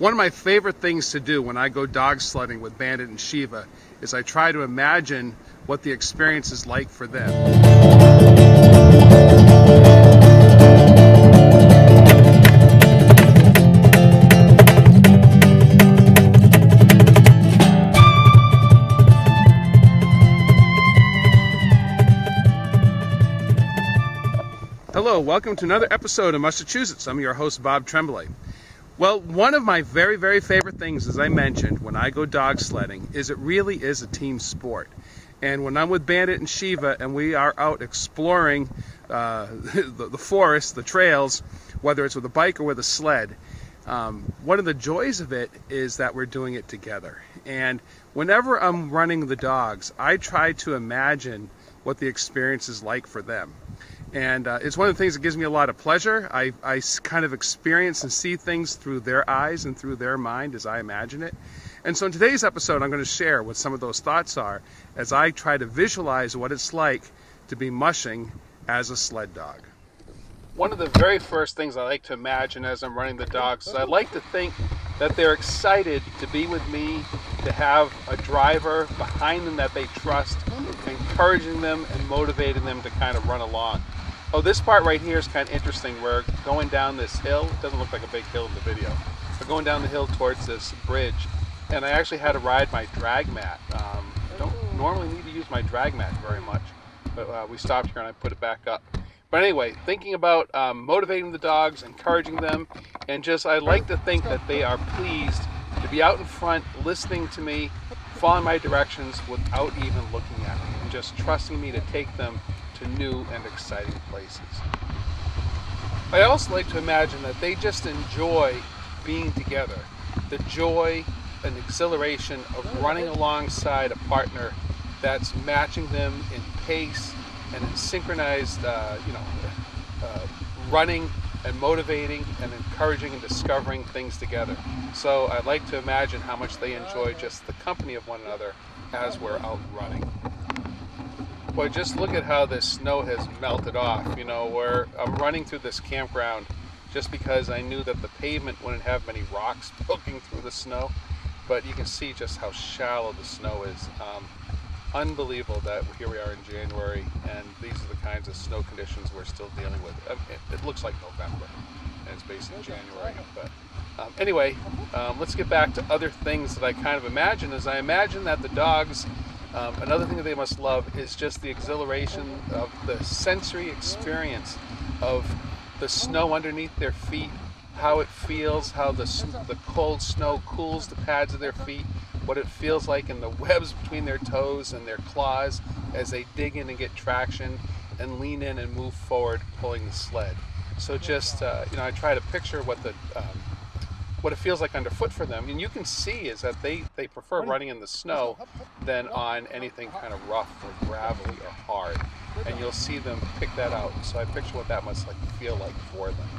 One of my favorite things to do when I go dog sledding with Bandit and Shiva is I try to imagine what the experience is like for them. Hello, welcome to another episode of Massachusetts. I'm your host, Bob Tremblay. Well, one of my very, very favorite things, as I mentioned, when I go dog sledding, is it really is a team sport. And when I'm with Bandit and Shiva and we are out exploring the forest, the trails, whether it's with a bike or with a sled, one of the joys of it is that we're doing it together. And whenever I'm running the dogs, I try to imagine what the experience is like for them. And it's one of the things that gives me a lot of pleasure. I kind of experience and see things through their eyes and through their mind as I imagine it. And so in today's episode, I'm going to share what some of those thoughts are as I try to visualize what it's like to be mushing as a sled dog. One of the very first things I like to imagine as I'm running the dogs is I like to think that they're excited to be with me, to have a driver behind them that they trust, encouraging them and motivating them to kind of run along. Oh, this part right here is kind of interesting. We're going down this hill. It doesn't look like a big hill in the video. We're going down the hill towards this bridge, and I actually had to ride my drag mat. I don't normally need to use my drag mat very much, but we stopped here and I put it back up. But anyway, thinking about motivating the dogs, encouraging them, and just I like to think that they are pleased to be out in front, listening to me, following my directions without even looking at me, and just trusting me to take them to new and exciting places. I also like to imagine that they just enjoy being together. The joy and exhilaration of running alongside a partner that's matching them in pace and in synchronized running and motivating and encouraging and discovering things together. So I'd like to imagine how much they enjoy just the company of one another as we're out running. Boy, just look at how this snow has melted off. You know, where I'm running through this campground just because I knew that the pavement wouldn't have many rocks poking through the snow, but you can see just how shallow the snow is. Unbelievable that here we are in January and these are the kinds of snow conditions we're still dealing with. It looks like November and it's basically January. But anyway, let's get back to other things that I kind of imagine. As I imagine that the dogs, another thing that they must love is just the exhilaration of the sensory experience of the snow underneath their feet, how it feels, how the cold snow cools the pads of their feet, what it feels like in the webs between their toes and their claws as they dig in and get traction and lean in and move forward pulling the sled. So just, I try to picture what it feels like underfoot for them. And you can see is that they prefer running in the snow than on anything kind of rough or gravelly or hard. And you'll see them pick that out. So I picture what that must feel like for them.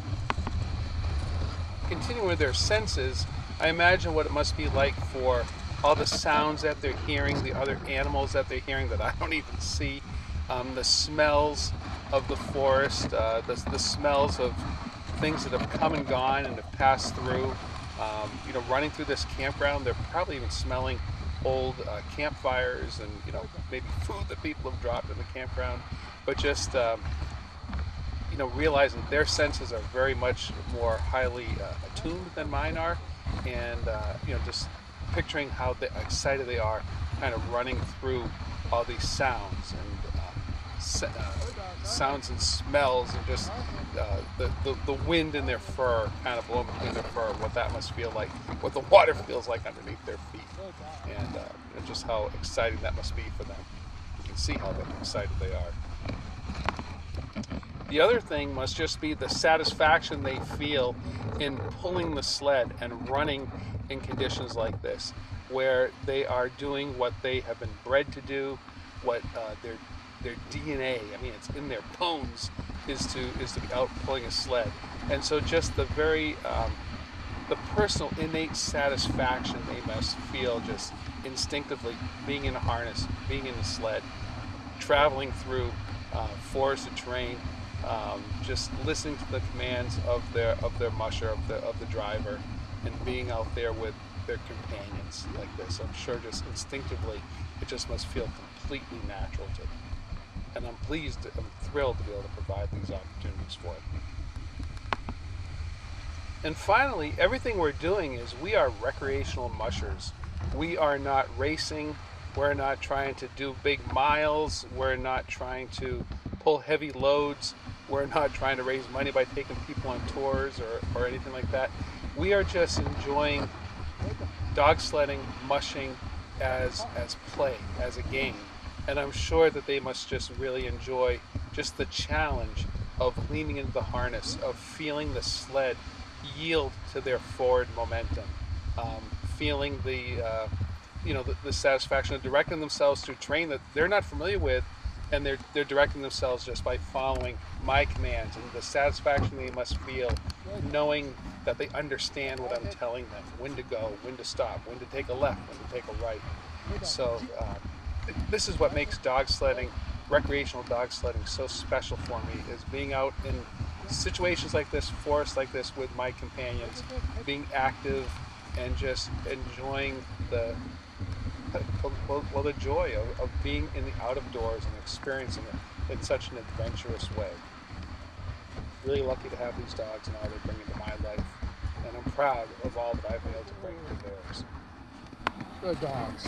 Continuing with their senses, I imagine what it must be like for all the sounds that they're hearing, the other animals that they're hearing that I don't even see, the smells of the forest, the smells of things that have come and gone and have passed through. Running through this campground, they're probably even smelling old campfires and maybe food that people have dropped in the campground. But just realizing their senses are very much more highly attuned than mine are, and just picturing how excited they are kind of running through all these sounds and sounds and smells and just the wind in their fur, kind of blowing between their fur, what that must feel like, what the water feels like underneath their feet, and just how exciting that must be for them. You can see how excited they are. The other thing must just be the satisfaction they feel in pulling the sled and running in conditions like this, where they are doing what they have been bred to do, what their DNA, it's in their bones, is to be out pulling a sled. And so just the very the personal innate satisfaction they must feel just instinctively being in a harness, being in a sled, traveling through forested terrain, just listening to the commands of their musher, of the driver, and being out there with their companions like this. I'm sure just instinctively it just must feel completely natural to them. And I'm thrilled to be able to provide these opportunities for them. And finally, everything we're doing is we are recreational mushers. We are not racing. We're not trying to do big miles. We're not trying to pull heavy loads. We're not trying to raise money by taking people on tours or anything like that. We are just enjoying dog sledding, mushing as play, as a game. And I'm sure that they must just really enjoy just the challenge of leaning into the harness, of feeling the sled yield to their forward momentum, feeling the satisfaction of directing themselves to terrain that they're not familiar with, and they're directing themselves just by following my commands, and the satisfaction they must feel knowing that they understand what I'm telling them, when to go, when to stop, when to take a left, when to take a right. So this is what makes dog sledding, recreational dog sledding, so special for me, is being out in situations like this, forests like this, with my companions, being active and just enjoying the joy of being in the out of doors and experiencing it in such an adventurous way. Really lucky to have these dogs and all they bring into my life, and I'm proud of all that I've been able to bring to theirs. Good dogs.